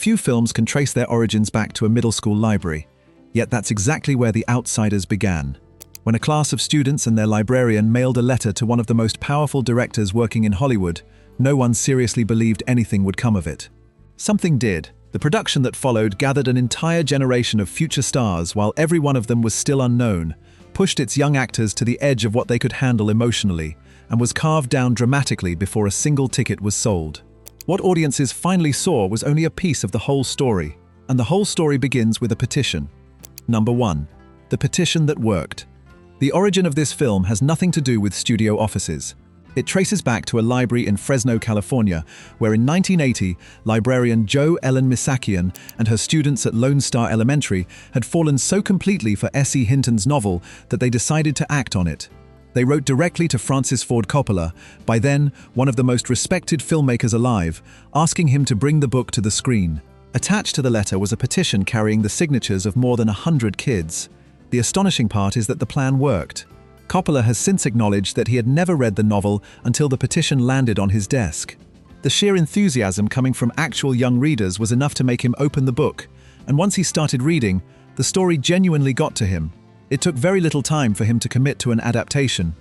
Few films can trace their origins back to a middle school library, yet that's exactly where The Outsiders began. When a class of students and their librarian mailed a letter to one of the most powerful directors working in Hollywood, no one seriously believed anything would come of it. Something did. The production that followed gathered an entire generation of future stars while every one of them was still unknown, pushed its young actors to the edge of what they could handle emotionally, and was carved down dramatically before a single ticket was sold. What audiences finally saw was only a piece of the whole story, and the whole story begins with a petition. Number 1. The petition that worked. The origin of this film has nothing to do with studio offices. It traces back to a library in Fresno, California, where in 1980, librarian Jo Ellen Misakian and her students at Lone Star Elementary had fallen so completely for S.E. Hinton's novel that they decided to act on it. They wrote directly to Francis Ford Coppola, by then one of the most respected filmmakers alive, asking him to bring the book to the screen. Attached to the letter was a petition carrying the signatures of more than 100 kids. The astonishing part is that the plan worked. Coppola has since acknowledged that he had never read the novel until the petition landed on his desk. The sheer enthusiasm coming from actual young readers was enough to make him open the book, and once he started reading, the story genuinely got to him. It took very little time for him to commit to an adaptation.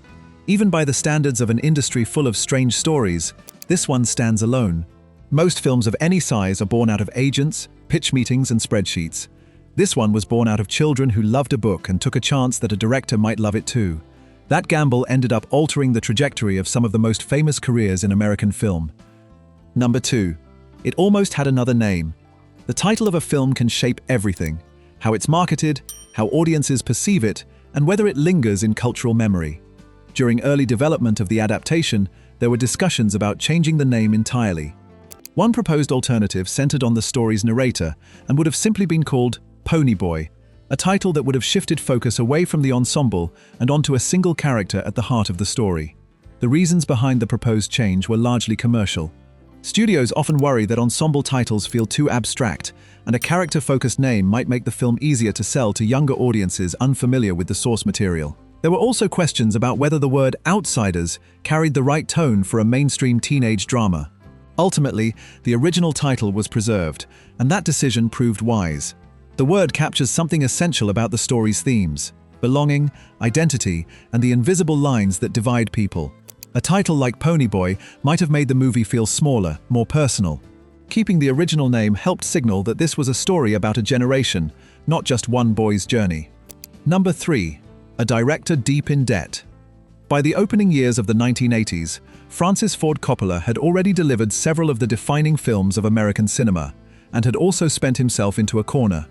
Even by the standards of an industry full of strange stories, this one stands alone. Most films of any size are born out of agents, pitch meetings, and spreadsheets. This one was born out of children who loved a book and took a chance that a director might love it too. That gamble ended up altering the trajectory of some of the most famous careers in American film. Number 2. It almost had another name. The title of a film can shape everything: how it's marketed, how audiences perceive it, and whether it lingers in cultural memory. During early development of the adaptation, there were discussions about changing the name entirely. One proposed alternative centered on the story's narrator and would have simply been called Pony Boy, a title that would have shifted focus away from the ensemble and onto a single character at the heart of the story. The reasons behind the proposed change were largely commercial. Studios often worry that ensemble titles feel too abstract, and a character-focused name might make the film easier to sell to younger audiences unfamiliar with the source material. There were also questions about whether the word outsiders carried the right tone for a mainstream teenage drama. Ultimately, the original title was preserved, and that decision proved wise. The word captures something essential about the story's themes: belonging, identity, and the invisible lines that divide people. A title like Pony Boy might have made the movie feel smaller, more personal. Keeping the original name helped signal that this was a story about a generation, not just one boy's journey. Number 3. A director deep in debt. By the opening years of the 1980s, Francis Ford Coppola had already delivered several of the defining films of American cinema, and had also spent himself into a corner.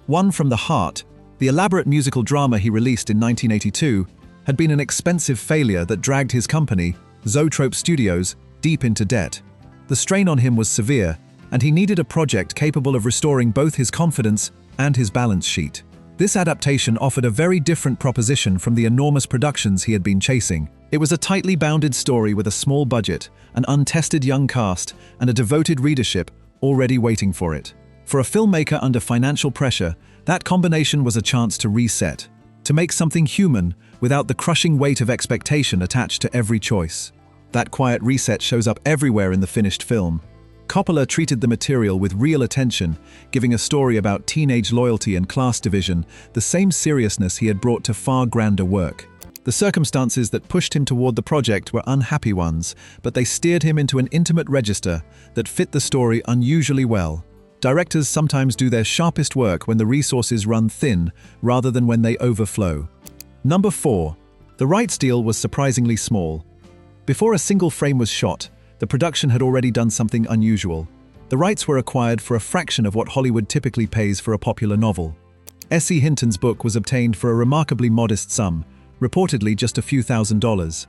One from the Heart, the elaborate musical drama he released in 1982, had been an expensive failure that dragged his company, Zoetrope Studios, deep into debt. The strain on him was severe, and he needed a project capable of restoring both his confidence and his balance sheet. This adaptation offered a very different proposition from the enormous productions he had been chasing. It was a tightly bounded story with a small budget, an untested young cast, and a devoted readership already waiting for it. For a filmmaker under financial pressure, that combination was a chance to reset, to make something human without the crushing weight of expectation attached to every choice. That quiet reset shows up everywhere in the finished film. Coppola treated the material with real attention, giving a story about teenage loyalty and class division the same seriousness he had brought to far grander work. The circumstances that pushed him toward the project were unhappy ones, but they steered him into an intimate register that fit the story unusually well. Directors sometimes do their sharpest work when the resources run thin rather than when they overflow. Number 4. The rights deal was surprisingly small. Before a single frame was shot, the production had already done something unusual. The rights were acquired for a fraction of what Hollywood typically pays for a popular novel. S.E. Hinton's book was obtained for a remarkably modest sum, reportedly just a few $1,000s.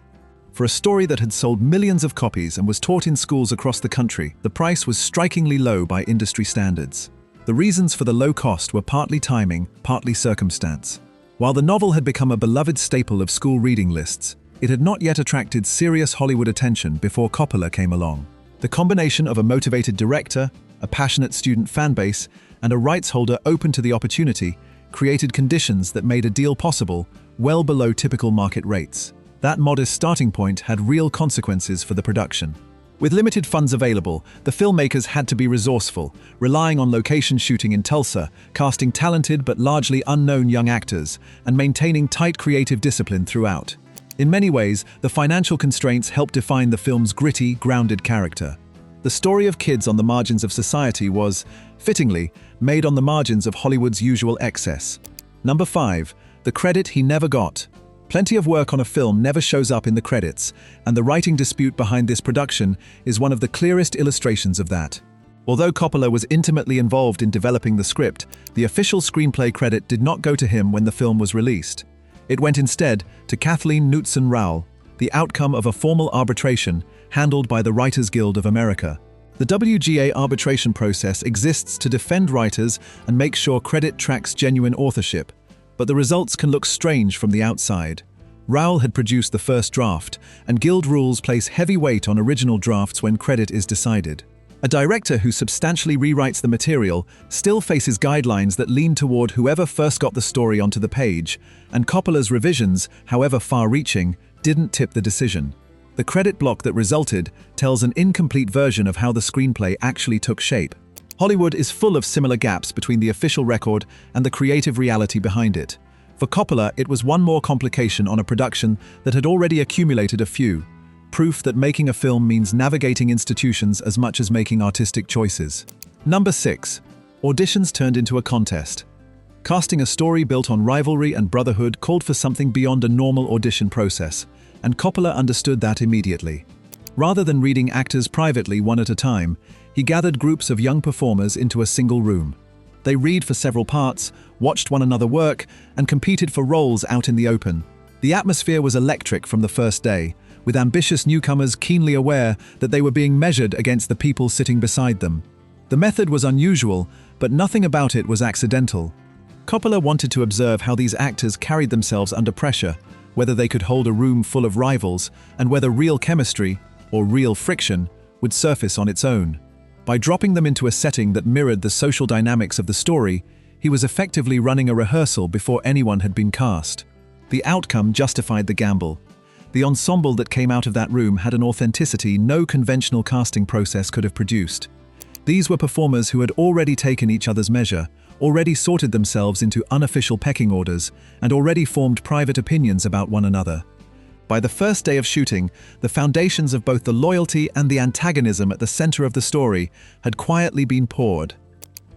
For a story that had sold millions of copies and was taught in schools across the country, the price was strikingly low by industry standards. The reasons for the low cost were partly timing, partly circumstance. While the novel had become a beloved staple of school reading lists, it had not yet attracted serious Hollywood attention before Coppola came along. The combination of a motivated director, a passionate student fanbase, and a rights holder open to the opportunity created conditions that made a deal possible well below typical market rates. That modest starting point had real consequences for the production. With limited funds available, the filmmakers had to be resourceful, relying on location shooting in Tulsa, casting talented but largely unknown young actors, and maintaining tight creative discipline throughout. In many ways, the financial constraints helped define the film's gritty, grounded character. The story of kids on the margins of society was, fittingly, made on the margins of Hollywood's usual excess. Number 5. The credit he never got. Plenty of work on a film never shows up in the credits, and the writing dispute behind this production is one of the clearest illustrations of that. Although Coppola was intimately involved in developing the script, the official screenplay credit did not go to him when the film was released. It went instead to Kathleen Knutson-Rowell, the outcome of a formal arbitration handled by the Writers Guild of America. The WGA arbitration process exists to defend writers and make sure credit tracks genuine authorship, but the results can look strange from the outside. Rowell had produced the first draft, and Guild rules place heavy weight on original drafts when credit is decided. A director who substantially rewrites the material still faces guidelines that lean toward whoever first got the story onto the page, and Coppola's revisions, however far-reaching, didn't tip the decision. The credit block that resulted tells an incomplete version of how the screenplay actually took shape. Hollywood is full of similar gaps between the official record and the creative reality behind it. For Coppola, it was one more complication on a production that had already accumulated a few. Proof that making a film means navigating institutions as much as making artistic choices. Number 6. Auditions turned into a contest. Casting a story built on rivalry and brotherhood called for something beyond a normal audition process, and Coppola understood that immediately. Rather than reading actors privately one at a time, he gathered groups of young performers into a single room. They read for several parts, watched one another work, and competed for roles out in the open. The atmosphere was electric from the first day, with ambitious newcomers keenly aware that they were being measured against the people sitting beside them. The method was unusual, but nothing about it was accidental. Coppola wanted to observe how these actors carried themselves under pressure, whether they could hold a room full of rivals, and whether real chemistry, or real friction, would surface on its own. By dropping them into a setting that mirrored the social dynamics of the story, he was effectively running a rehearsal before anyone had been cast. The outcome justified the gamble. The ensemble that came out of that room had an authenticity no conventional casting process could have produced. These were performers who had already taken each other's measure, already sorted themselves into unofficial pecking orders, and already formed private opinions about one another. By the first day of shooting, the foundations of both the loyalty and the antagonism at the center of the story had quietly been poured.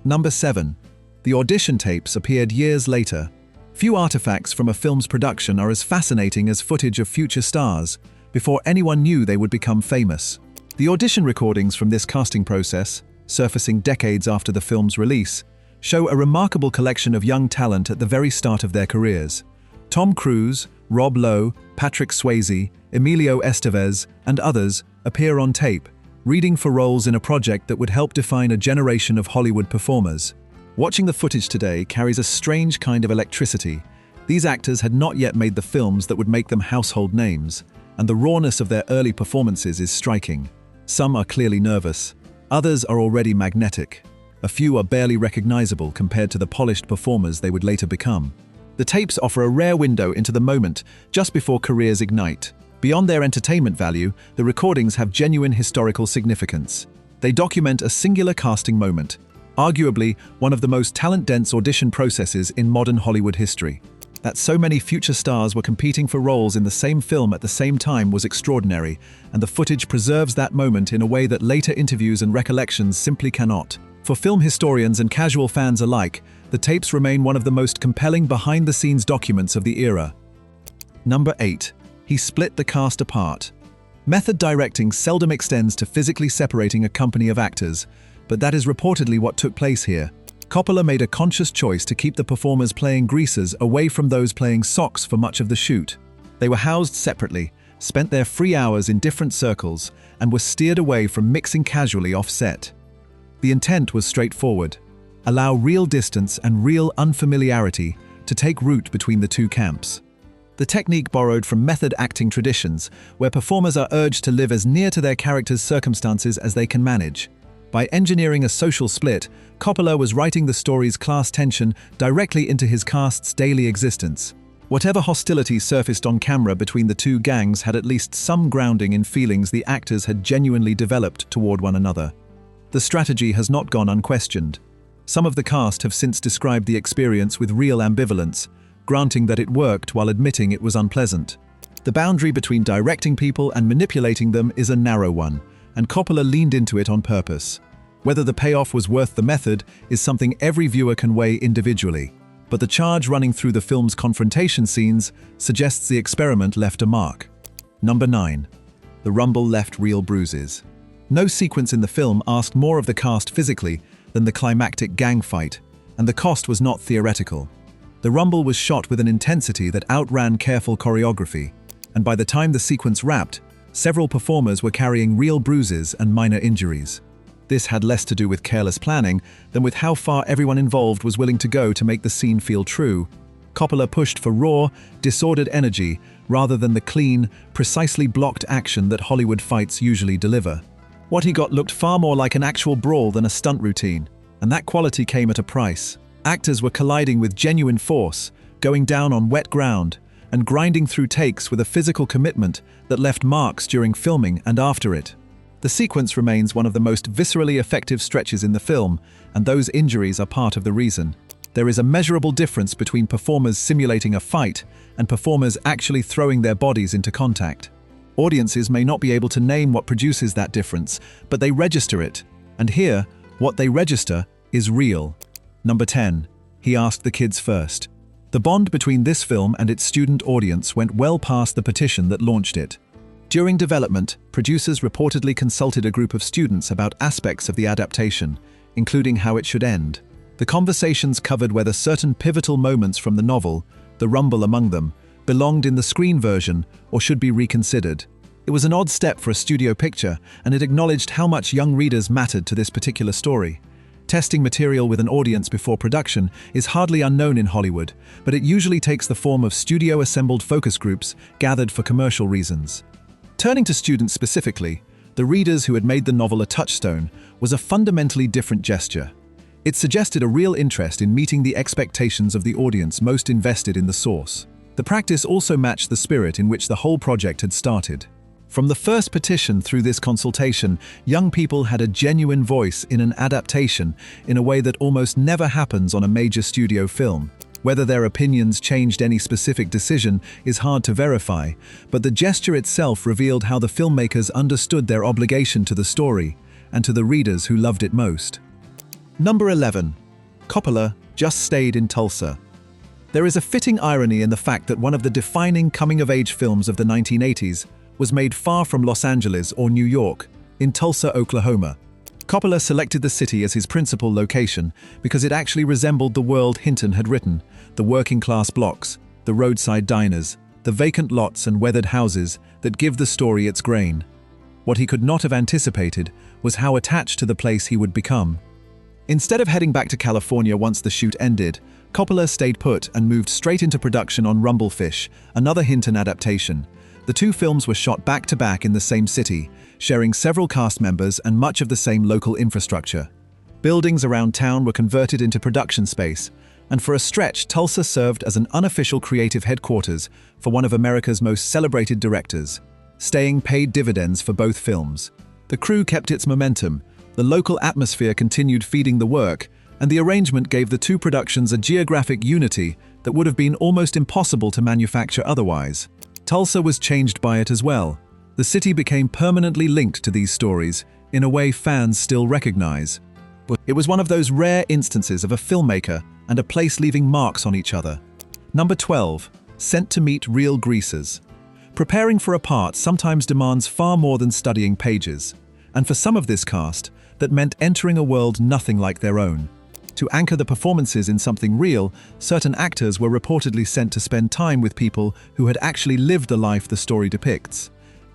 Number 7. The audition tapes appeared years later. Few artifacts from a film's production are as fascinating as footage of future stars, before anyone knew they would become famous. The audition recordings from this casting process, surfacing decades after the film's release, show a remarkable collection of young talent at the very start of their careers. Tom Cruise, Rob Lowe, Patrick Swayze, Emilio Estevez, and others appear on tape, reading for roles in a project that would help define a generation of Hollywood performers. Watching the footage today carries a strange kind of electricity. These actors had not yet made the films that would make them household names, and the rawness of their early performances is striking. Some are clearly nervous, others are already magnetic. A few are barely recognizable compared to the polished performers they would later become. The tapes offer a rare window into the moment just before careers ignite. Beyond their entertainment value, the recordings have genuine historical significance. They document a singular casting moment, arguably one of the most talent-dense audition processes in modern Hollywood history. That so many future stars were competing for roles in the same film at the same time was extraordinary, and the footage preserves that moment in a way that later interviews and recollections simply cannot. For film historians and casual fans alike, the tapes remain one of the most compelling behind-the-scenes documents of the era. Number 8. He split the cast apart. Method directing seldom extends to physically separating a company of actors, but that is reportedly what took place here. Coppola made a conscious choice to keep the performers playing Greasers away from those playing Socs for much of the shoot. They were housed separately, spent their free hours in different circles, and were steered away from mixing casually off-set. The intent was straightforward: allow real distance and real unfamiliarity to take root between the two camps. The technique borrowed from method acting traditions, where performers are urged to live as near to their characters' circumstances as they can manage. By engineering a social split, Coppola was writing the story's class tension directly into his cast's daily existence. Whatever hostility surfaced on camera between the two gangs had at least some grounding in feelings the actors had genuinely developed toward one another. The strategy has not gone unquestioned. Some of the cast have since described the experience with real ambivalence, granting that it worked while admitting it was unpleasant. The boundary between directing people and manipulating them is a narrow one, and Coppola leaned into it on purpose. Whether the payoff was worth the method is something every viewer can weigh individually, but the charge running through the film's confrontation scenes suggests the experiment left a mark. Number 9. The rumble left real bruises. No sequence in the film asked more of the cast physically than the climactic gang fight, and the cost was not theoretical. The rumble was shot with an intensity that outran careful choreography, and by the time the sequence wrapped, several performers were carrying real bruises and minor injuries. This had less to do with careless planning than with how far everyone involved was willing to go to make the scene feel true. Coppola pushed for raw, disordered energy rather than the clean, precisely blocked action that Hollywood fights usually deliver. What he got looked far more like an actual brawl than a stunt routine, and that quality came at a price. Actors were colliding with genuine force, going down on wet ground, and grinding through takes with a physical commitment that left marks during filming and after it. The sequence remains one of the most viscerally effective stretches in the film, and those injuries are part of the reason. There is a measurable difference between performers simulating a fight and performers actually throwing their bodies into contact. Audiences may not be able to name what produces that difference, but they register it. And here, what they register is real. Number 10. He asked the kids first. The bond between this film and its student audience went well past the petition that launched it. During development, producers reportedly consulted a group of students about aspects of the adaptation, including how it should end. The conversations covered whether certain pivotal moments from the novel, the rumble among them, belonged in the screen version or should be reconsidered. It was an odd step for a studio picture, and it acknowledged how much young readers mattered to this particular story. Testing material with an audience before production is hardly unknown in Hollywood, but it usually takes the form of studio-assembled focus groups gathered for commercial reasons. Turning to students specifically, the readers who had made the novel a touchstone was a fundamentally different gesture. It suggested a real interest in meeting the expectations of the audience most invested in the source. The practice also matched the spirit in which the whole project had started. From the first petition through this consultation, young people had a genuine voice in an adaptation in a way that almost never happens on a major studio film. Whether their opinions changed any specific decision is hard to verify, but the gesture itself revealed how the filmmakers understood their obligation to the story and to the readers who loved it most. Number 11. Coppola just stayed in Tulsa. There is a fitting irony in the fact that one of the defining coming-of-age films of the 1980s was made far from Los Angeles or New York, in Tulsa, Oklahoma. Coppola selected the city as his principal location because it actually resembled the world Hinton had written: the working-class blocks, the roadside diners, the vacant lots and weathered houses that give the story its grain. What he could not have anticipated was how attached to the place he would become. Instead of heading back to California once the shoot ended, Coppola stayed put and moved straight into production on Rumblefish, another Hinton adaptation. The two films were shot back-to-back in the same city, sharing several cast members and much of the same local infrastructure. Buildings around town were converted into production space, and for a stretch Tulsa served as an unofficial creative headquarters for one of America's most celebrated directors. Staying paid dividends for both films. The crew kept its momentum, the local atmosphere continued feeding the work, and the arrangement gave the two productions a geographic unity that would have been almost impossible to manufacture otherwise. Tulsa was changed by it as well. The city became permanently linked to these stories in a way fans still recognize. It was one of those rare instances of a filmmaker and a place leaving marks on each other. Number 12. Sent to meet real greasers. Preparing for a part sometimes demands far more than studying pages, and for some of this cast, that meant entering a world nothing like their own. To anchor the performances in something real, certain actors were reportedly sent to spend time with people who had actually lived the life the story depicts.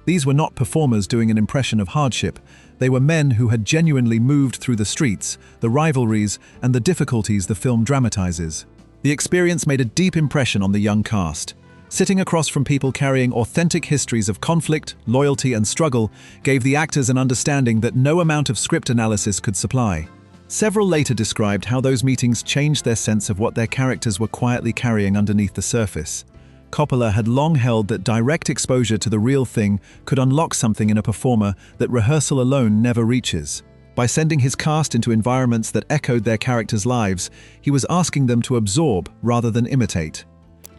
These were not performers doing an impression of hardship. They were men who had genuinely moved through the streets, the rivalries, and the difficulties the film dramatizes. The experience made a deep impression on the young cast. Sitting across from people carrying authentic histories of conflict, loyalty, and struggle gave the actors an understanding that no amount of script analysis could supply. Several later described how those meetings changed their sense of what their characters were quietly carrying underneath the surface. Coppola had long held that direct exposure to the real thing could unlock something in a performer that rehearsal alone never reaches. By sending his cast into environments that echoed their characters' lives, he was asking them to absorb rather than imitate.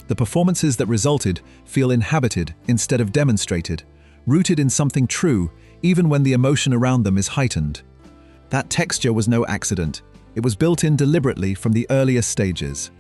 The performances that resulted feel inhabited instead of demonstrated, rooted in something true, even when the emotion around them is heightened. That texture was no accident. It was built in deliberately from the earliest stages.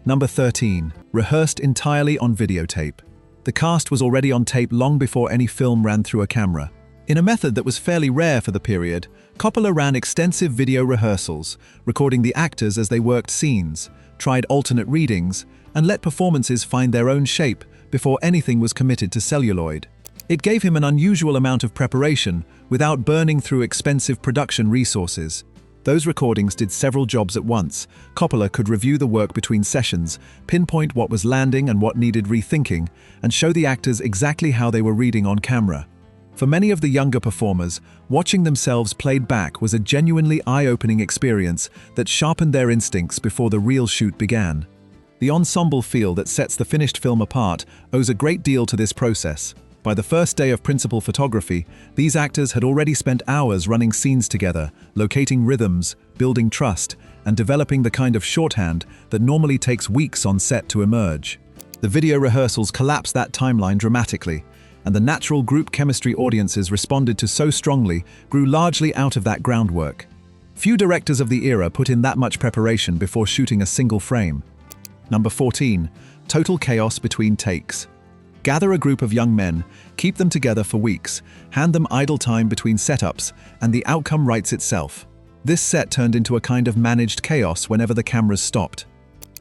Number 13. Rehearsed entirely on videotape. The cast was already on tape long before any film ran through a camera. In a method that was fairly rare for the period, Coppola ran extensive video rehearsals, recording the actors as they worked scenes, tried alternate readings, and let performances find their own shape before anything was committed to celluloid. It gave him an unusual amount of preparation without burning through expensive production resources. Those recordings did several jobs at once. Coppola could review the work between sessions, pinpoint what was landing and what needed rethinking, and show the actors exactly how they were reading on camera. For many of the younger performers, watching themselves played back was a genuinely eye-opening experience that sharpened their instincts before the real shoot began. The ensemble feel that sets the finished film apart owes a great deal to this process. By the first day of principal photography, these actors had already spent hours running scenes together, locating rhythms, building trust, and developing the kind of shorthand that normally takes weeks on set to emerge. The video rehearsals collapsed that timeline dramatically, and the natural group chemistry audiences responded to so strongly grew largely out of that groundwork. Few directors of the era put in that much preparation before shooting a single frame. Number 14. Total chaos between takes. Gather a group of young men, keep them together for weeks, hand them idle time between setups, and the outcome writes itself. This set turned into a kind of managed chaos whenever the cameras stopped.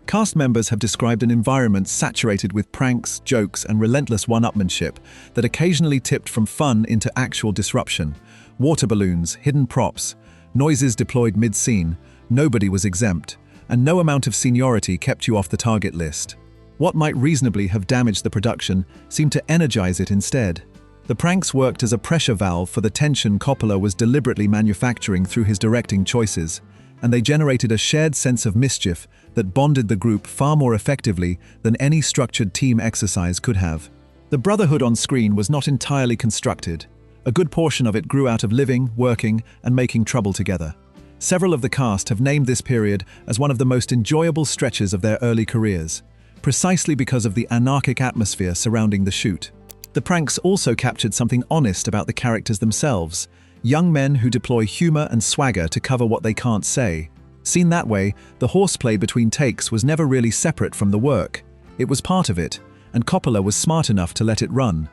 Cast members have described an environment saturated with pranks, jokes, and relentless one-upmanship that occasionally tipped from fun into actual disruption. Water balloons, hidden props, noises deployed mid-scene, nobody was exempt, and no amount of seniority kept you off the target list. What might reasonably have damaged the production seemed to energize it instead. The pranks worked as a pressure valve for the tension Coppola was deliberately manufacturing through his directing choices, and they generated a shared sense of mischief that bonded the group far more effectively than any structured team exercise could have. The brotherhood on screen was not entirely constructed. A good portion of it grew out of living, working, and making trouble together. Several of the cast have named this period as one of the most enjoyable stretches of their early careers, precisely because of the anarchic atmosphere surrounding the shoot. The pranks also captured something honest about the characters themselves, young men who deploy humor and swagger to cover what they can't say. Seen that way, the horseplay between takes was never really separate from the work. It was part of it, and Coppola was smart enough to let it run.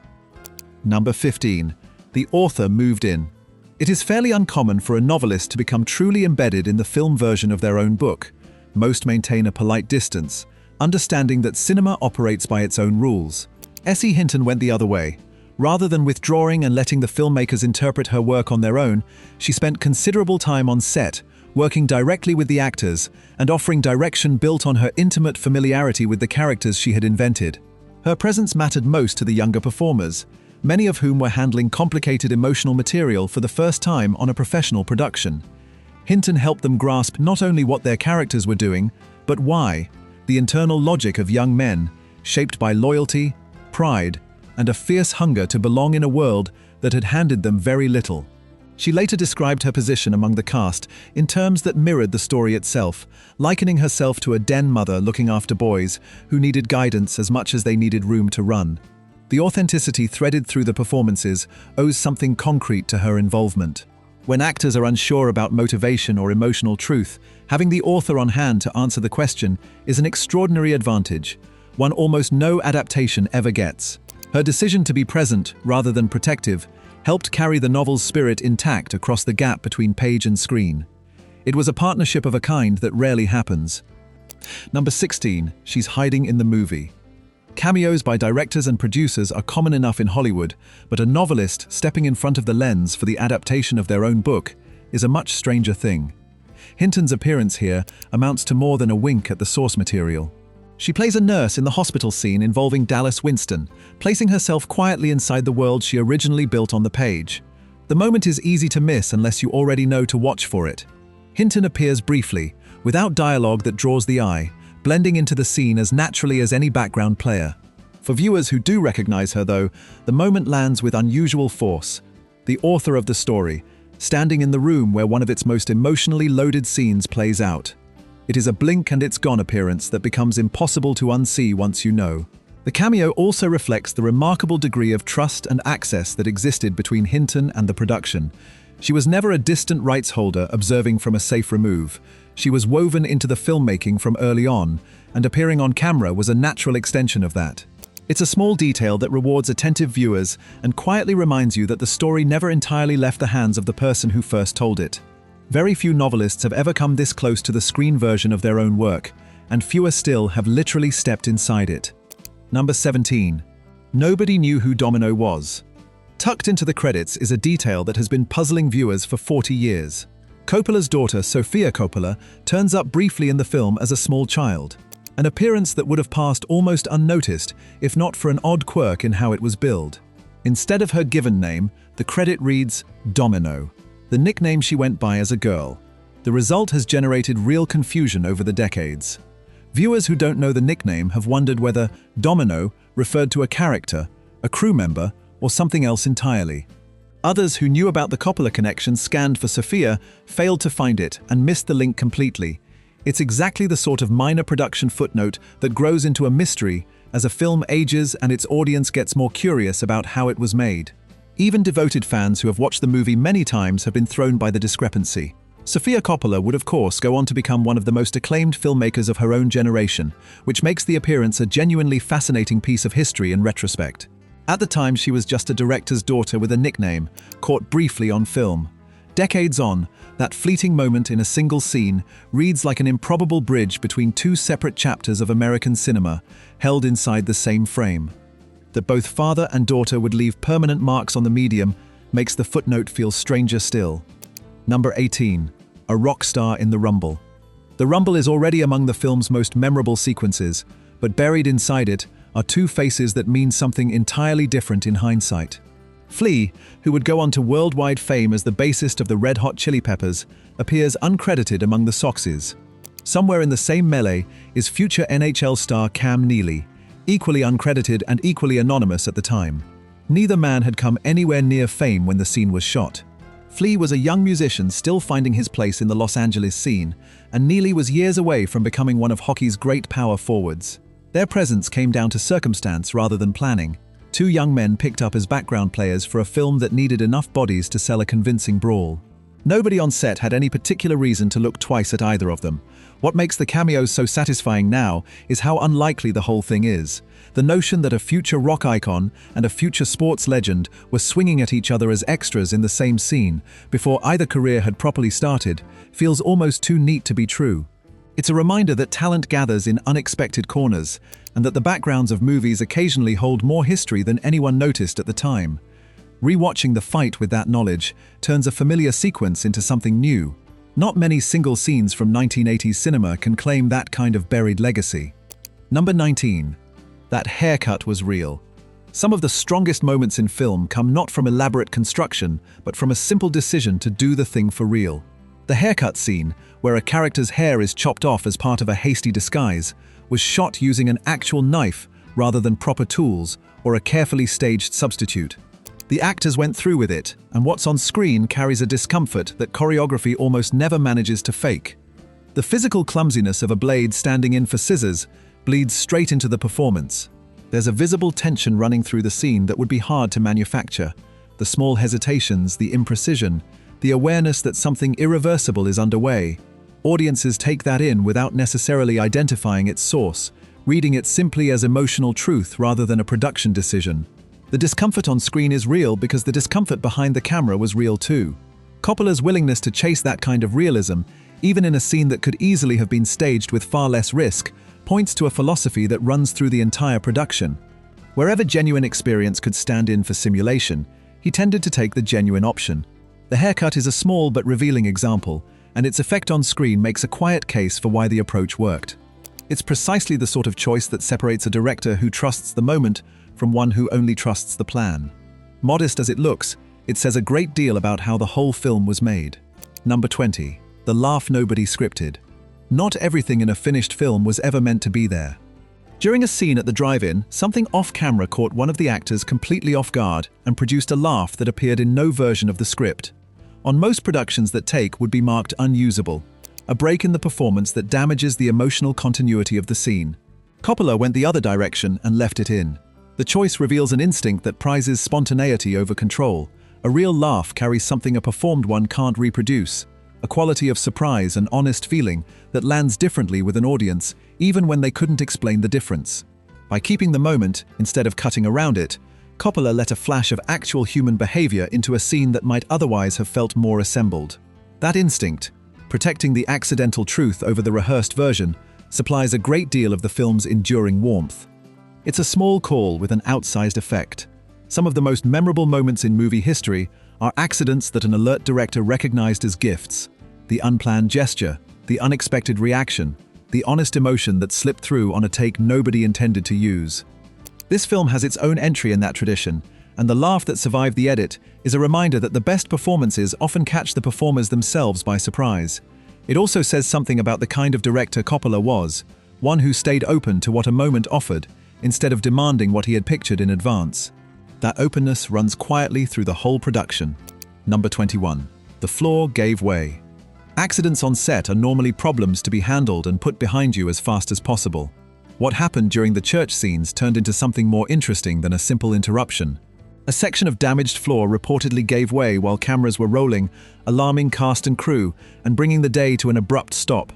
Number 15. The author moved in. It is fairly uncommon for a novelist to become truly embedded in the film version of their own book. Most maintain a polite distance, understanding that cinema operates by its own rules. S.E. Hinton went the other way. Rather than withdrawing and letting the filmmakers interpret her work on their own, she spent considerable time on set, working directly with the actors, and offering direction built on her intimate familiarity with the characters she had invented. Her presence mattered most to the younger performers, many of whom were handling complicated emotional material for the first time on a professional production. Hinton helped them grasp not only what their characters were doing, but why. The internal logic of young men, shaped by loyalty, pride, and a fierce hunger to belong in a world that had handed them very little. She later described her position among the cast in terms that mirrored the story itself, likening herself to a den mother looking after boys who needed guidance as much as they needed room to run. The authenticity threaded through the performances owes something concrete to her involvement. When actors are unsure about motivation or emotional truth, having the author on hand to answer the question is an extraordinary advantage, one almost no adaptation ever gets. Her decision to be present rather than protective helped carry the novel's spirit intact across the gap between page and screen. It was a partnership of a kind that rarely happens. Number 16. She's hiding in the movie. Cameos by directors and producers are common enough in Hollywood, but a novelist stepping in front of the lens for the adaptation of their own book is a much stranger thing. Hinton's appearance here amounts to more than a wink at the source material. She plays a nurse in the hospital scene involving Dallas Winston, placing herself quietly inside the world she originally built on the page. The moment is easy to miss unless you already know to watch for it. Hinton appears briefly, without dialogue that draws the eye, blending into the scene as naturally as any background player. For viewers who do recognize her, though, the moment lands with unusual force. The author of the story, standing in the room where one of its most emotionally loaded scenes plays out. It is a blink and it's gone appearance that becomes impossible to unsee once you know. The cameo also reflects the remarkable degree of trust and access that existed between Hinton and the production. She was never a distant rights holder observing from a safe remove. She was woven into the filmmaking from early on, and appearing on camera was a natural extension of that. It's a small detail that rewards attentive viewers and quietly reminds you that the story never entirely left the hands of the person who first told it. Very few novelists have ever come this close to the screen version of their own work, and fewer still have literally stepped inside it. Number 17. Nobody knew who Domino was. Tucked into the credits is a detail that has been puzzling viewers for 40 years. Coppola's daughter, Sofia Coppola, turns up briefly in the film as a small child. An appearance that would have passed almost unnoticed if not for an odd quirk in how it was billed. Instead of her given name, the credit reads Domino, the nickname she went by as a girl. The result has generated real confusion over the decades. Viewers who don't know the nickname have wondered whether Domino referred to a character, a crew member, or something else entirely. Others who knew about the Coppola connection scanned for Sofia, failed to find it, and missed the link completely. It's exactly the sort of minor production footnote that grows into a mystery as a film ages and its audience gets more curious about how it was made. Even devoted fans who have watched the movie many times have been thrown by the discrepancy. Sofia Coppola would of course go on to become one of the most acclaimed filmmakers of her own generation, which makes the appearance a genuinely fascinating piece of history in retrospect. At the time, she was just a director's daughter with a nickname, caught briefly on film. Decades on, that fleeting moment in a single scene reads like an improbable bridge between two separate chapters of American cinema, held inside the same frame. That both father and daughter would leave permanent marks on the medium makes the footnote feel stranger still. Number 18. A rock star in the Rumble. The Rumble is already among the film's most memorable sequences, but buried inside it are two faces that mean something entirely different in hindsight. Flea, who would go on to worldwide fame as the bassist of the Red Hot Chili Peppers, appears uncredited among the Socs. Somewhere in the same melee is future NHL star Cam Neely, equally uncredited and equally anonymous at the time. Neither man had come anywhere near fame when the scene was shot. Flea was a young musician still finding his place in the Los Angeles scene, and Neely was years away from becoming one of hockey's great power forwards. Their presence came down to circumstance rather than planning. Two young men picked up as background players for a film that needed enough bodies to sell a convincing brawl. Nobody on set had any particular reason to look twice at either of them. What makes the cameos so satisfying now is how unlikely the whole thing is. The notion that a future rock icon and a future sports legend were swinging at each other as extras in the same scene before either career had properly started feels almost too neat to be true. It's a reminder that talent gathers in unexpected corners, and that the backgrounds of movies occasionally hold more history than anyone noticed at the time. Rewatching the fight with that knowledge turns a familiar sequence into something new. Not many single scenes from 1980s cinema can claim that kind of buried legacy. Number 19. That haircut was real. Some of the strongest moments in film come not from elaborate construction, but from a simple decision to do the thing for real. The haircut scene, where a character's hair is chopped off as part of a hasty disguise, was shot using an actual knife rather than proper tools or a carefully staged substitute. The actors went through with it, and what's on screen carries a discomfort that choreography almost never manages to fake. The physical clumsiness of a blade standing in for scissors bleeds straight into the performance. There's a visible tension running through the scene that would be hard to manufacture. The small hesitations, the imprecision, the awareness that something irreversible is underway. Audiences take that in without necessarily identifying its source, reading it simply as emotional truth rather than a production decision. The discomfort on screen is real because the discomfort behind the camera was real too. Coppola's willingness to chase that kind of realism, even in a scene that could easily have been staged with far less risk, points to a philosophy that runs through the entire production. Wherever genuine experience could stand in for simulation, he tended to take the genuine option. The haircut is a small but revealing example, and its effect on screen makes a quiet case for why the approach worked. It's precisely the sort of choice that separates a director who trusts the moment from one who only trusts the plan. Modest as it looks, it says a great deal about how the whole film was made. Number 20. The laugh nobody scripted. Not everything in a finished film was ever meant to be there. During a scene at the drive-in, something off-camera caught one of the actors completely off guard and produced a laugh that appeared in no version of the script. On most productions, that take would be marked unusable, a break in the performance that damages the emotional continuity of the scene. Coppola went the other direction and left it in. The choice reveals an instinct that prizes spontaneity over control. A real laugh carries something a performed one can't reproduce, a quality of surprise and honest feeling that lands differently with an audience, even when they couldn't explain the difference. By keeping the moment, instead of cutting around it, Coppola let a flash of actual human behavior into a scene that might otherwise have felt more assembled. That instinct, protecting the accidental truth over the rehearsed version, supplies a great deal of the film's enduring warmth. It's a small call with an outsized effect. Some of the most memorable moments in movie history are accidents that an alert director recognized as gifts. The unplanned gesture, the unexpected reaction, the honest emotion that slipped through on a take nobody intended to use. This film has its own entry in that tradition, and the laugh that survived the edit is a reminder that the best performances often catch the performers themselves by surprise. It also says something about the kind of director Coppola was, one who stayed open to what a moment offered, instead of demanding what he had pictured in advance. That openness runs quietly through the whole production. Number 21. The floor gave way. Accidents on set are normally problems to be handled and put behind you as fast as possible. What happened during the church scenes turned into something more interesting than a simple interruption. A section of damaged floor reportedly gave way while cameras were rolling, alarming cast and crew and bringing the day to an abrupt stop.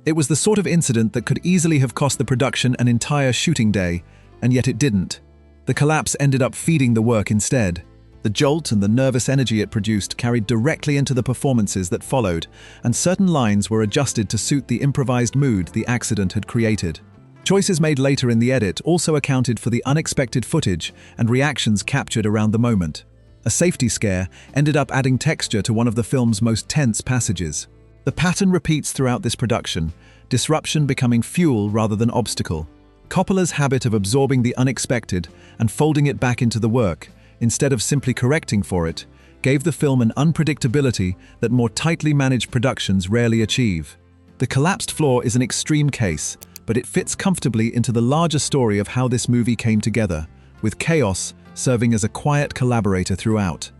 It was the sort of incident that could easily have cost the production an entire shooting day, and yet it didn't. The collapse ended up feeding the work instead. The jolt and the nervous energy it produced carried directly into the performances that followed, and certain lines were adjusted to suit the improvised mood the accident had created. Choices made later in the edit also accounted for the unexpected footage and reactions captured around the moment. A safety scare ended up adding texture to one of the film's most tense passages. The pattern repeats throughout this production, disruption becoming fuel rather than obstacle. Coppola's habit of absorbing the unexpected and folding it back into the work, instead of simply correcting for it, gave the film an unpredictability that more tightly managed productions rarely achieve. The collapsed floor is an extreme case, but it fits comfortably into the larger story of how this movie came together, with chaos serving as a quiet collaborator throughout.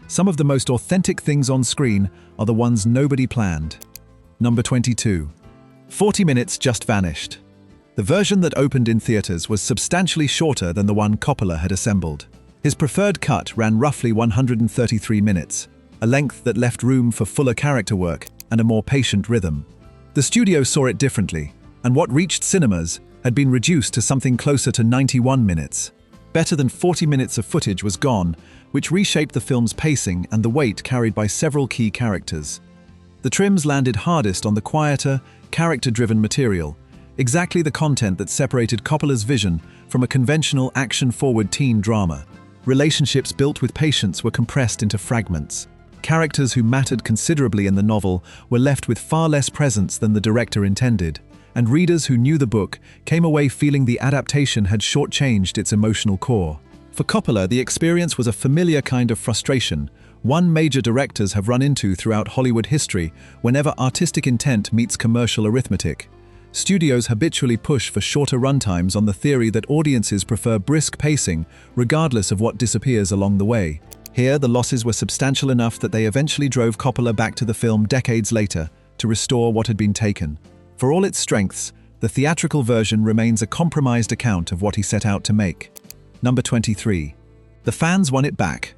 Some of the most authentic things on screen are the ones nobody planned. Number 22. 40 minutes just vanished. The version that opened in theaters was substantially shorter than the one Coppola had assembled. His preferred cut ran roughly 133 minutes, a length that left room for fuller character work and a more patient rhythm. The studio saw it differently, and what reached cinemas had been reduced to something closer to 91 minutes. Better than 40 minutes of footage was gone, which reshaped the film's pacing and the weight carried by several key characters. The trims landed hardest on the quieter, character-driven material, exactly the content that separated Coppola's vision from a conventional action-forward teen drama. Relationships built with patience were compressed into fragments. Characters who mattered considerably in the novel were left with far less presence than the director intended, and readers who knew the book came away feeling the adaptation had shortchanged its emotional core. For Coppola, the experience was a familiar kind of frustration, one major directors have run into throughout Hollywood history whenever artistic intent meets commercial arithmetic. Studios habitually push for shorter runtimes on the theory that audiences prefer brisk pacing regardless of what disappears along the way. Here, the losses were substantial enough that they eventually drove Coppola back to the film decades later to restore what had been taken. For all its strengths, the theatrical version remains a compromised account of what he set out to make. Number 23. The fans won it back.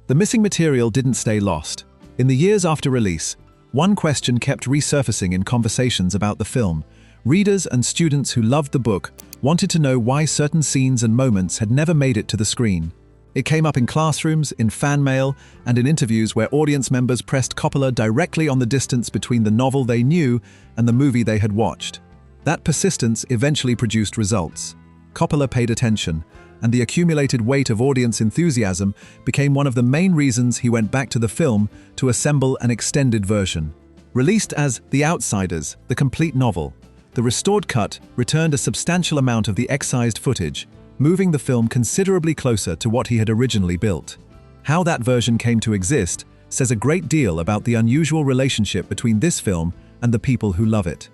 The missing material didn't stay lost. In the years after release, one question kept resurfacing in conversations about the film. Readers and students who loved the book wanted to know why certain scenes and moments had never made it to the screen. It came up in classrooms, in fan mail, and in interviews where audience members pressed Coppola directly on the distance between the novel they knew and the movie they had watched. That persistence eventually produced results. Coppola paid attention, and the accumulated weight of audience enthusiasm became one of the main reasons he went back to the film to assemble an extended version. Released as The Outsiders, the complete novel, the restored cut returned a substantial amount of the excised footage, moving the film considerably closer to what he had originally built. How that version came to exist says a great deal about the unusual relationship between this film and the people who love it.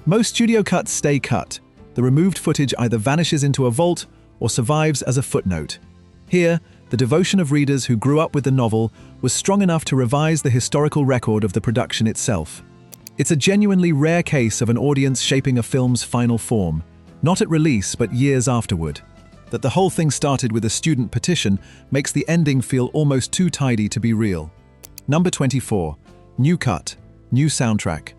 Most studio cuts stay cut, the removed footage either vanishes into a vault or survives as a footnote. Here, the devotion of readers who grew up with the novel was strong enough to revise the historical record of the production itself. It's a genuinely rare case of an audience shaping a film's final form, not at release but years afterward. That the whole thing started with a student petition makes the ending feel almost too tidy to be real. Number 24. New cut, new soundtrack.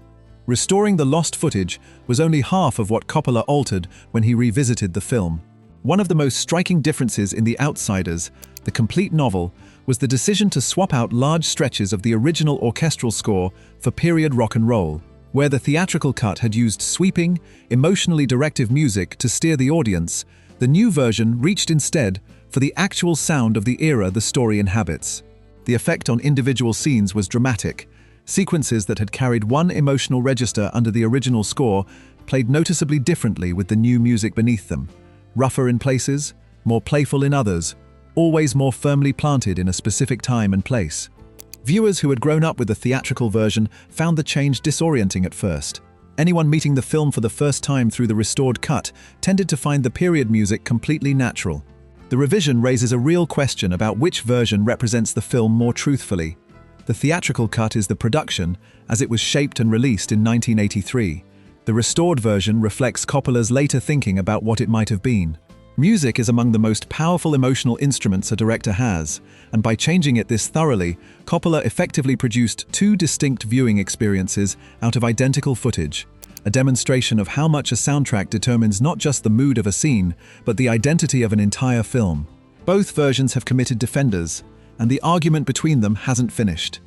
Restoring the lost footage was only half of what Coppola altered when he revisited the film. One of the most striking differences in The Outsiders, the complete novel, was the decision to swap out large stretches of the original orchestral score for period rock and roll. Where the theatrical cut had used sweeping, emotionally directive music to steer the audience, the new version reached instead for the actual sound of the era the story inhabits. The effect on individual scenes was dramatic. Sequences that had carried one emotional register under the original score played noticeably differently with the new music beneath them. Rougher in places, more playful in others, always more firmly planted in a specific time and place. Viewers who had grown up with the theatrical version found the change disorienting at first. Anyone meeting the film for the first time through the restored cut tended to find the period music completely natural. The revision raises a real question about which version represents the film more truthfully. The theatrical cut is the production, as it was shaped and released in 1983. The restored version reflects Coppola's later thinking about what it might have been. Music is among the most powerful emotional instruments a director has, and by changing it this thoroughly, Coppola effectively produced two distinct viewing experiences out of identical footage, a demonstration of how much a soundtrack determines not just the mood of a scene, but the identity of an entire film. Both versions have committed defenders, and the argument between them hasn't finished.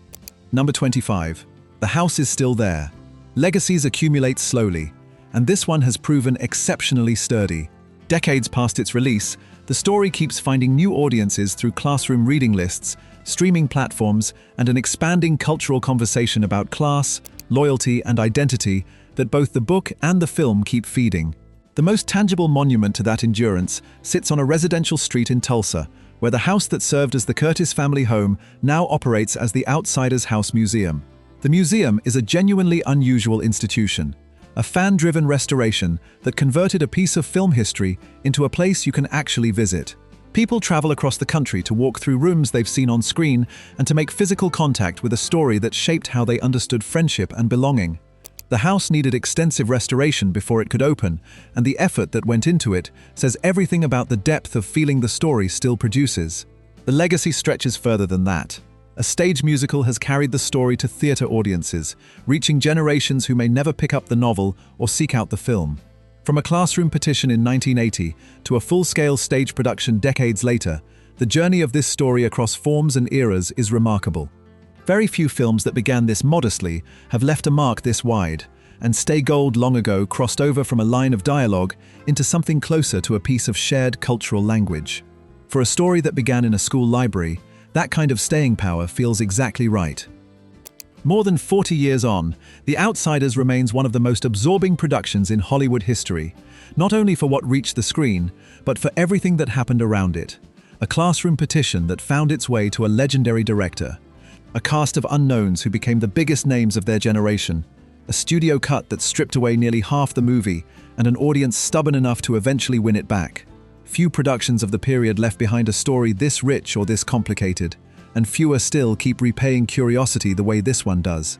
Number 25. The house is still there. Legacies accumulate slowly, and this one has proven exceptionally sturdy. Decades past its release, the story keeps finding new audiences through classroom reading lists, streaming platforms, and an expanding cultural conversation about class, loyalty, and identity that both the book and the film keep feeding. The most tangible monument to that endurance sits on a residential street in Tulsa, where the house that served as the Curtis family home now operates as the Outsiders House Museum. The museum is a genuinely unusual institution, a fan-driven restoration that converted a piece of film history into a place you can actually visit. People travel across the country to walk through rooms they've seen on screen and to make physical contact with a story that shaped how they understood friendship and belonging. The house needed extensive restoration before it could open, and the effort that went into it says everything about the depth of feeling the story still produces. The legacy stretches further than that. A stage musical has carried the story to theater audiences, reaching generations who may never pick up the novel or seek out the film. From a classroom petition in 1980 to a full-scale stage production decades later, the journey of this story across forms and eras is remarkable. Very few films that began this modestly have left a mark this wide, and Stay Gold long ago crossed over from a line of dialogue into something closer to a piece of shared cultural language. For a story that began in a school library, that kind of staying power feels exactly right. More than 40 years on, The Outsiders remains one of the most absorbing productions in Hollywood history, not only for what reached the screen, but for everything that happened around it. A classroom petition that found its way to a legendary director, a cast of unknowns who became the biggest names of their generation, a studio cut that stripped away nearly half the movie, and an audience stubborn enough to eventually win it back. Few productions of the period left behind a story this rich or this complicated, and fewer still keep repaying curiosity the way this one does.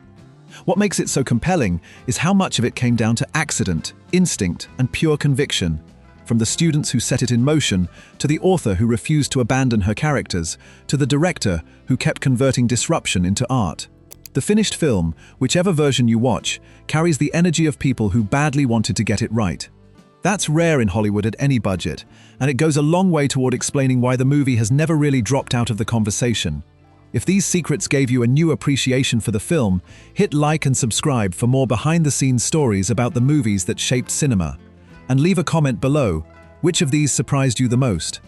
What makes it so compelling is how much of it came down to accident, instinct, and pure conviction. From the students who set it in motion, to the author who refused to abandon her characters, to the director who kept converting disruption into art. The finished film, whichever version you watch, carries the energy of people who badly wanted to get it right. That's rare in Hollywood at any budget, and it goes a long way toward explaining why the movie has never really dropped out of the conversation. If these secrets gave you a new appreciation for the film, hit like and subscribe for more behind-the-scenes stories about the movies that shaped cinema. And leave a comment below. Which of these surprised you the most?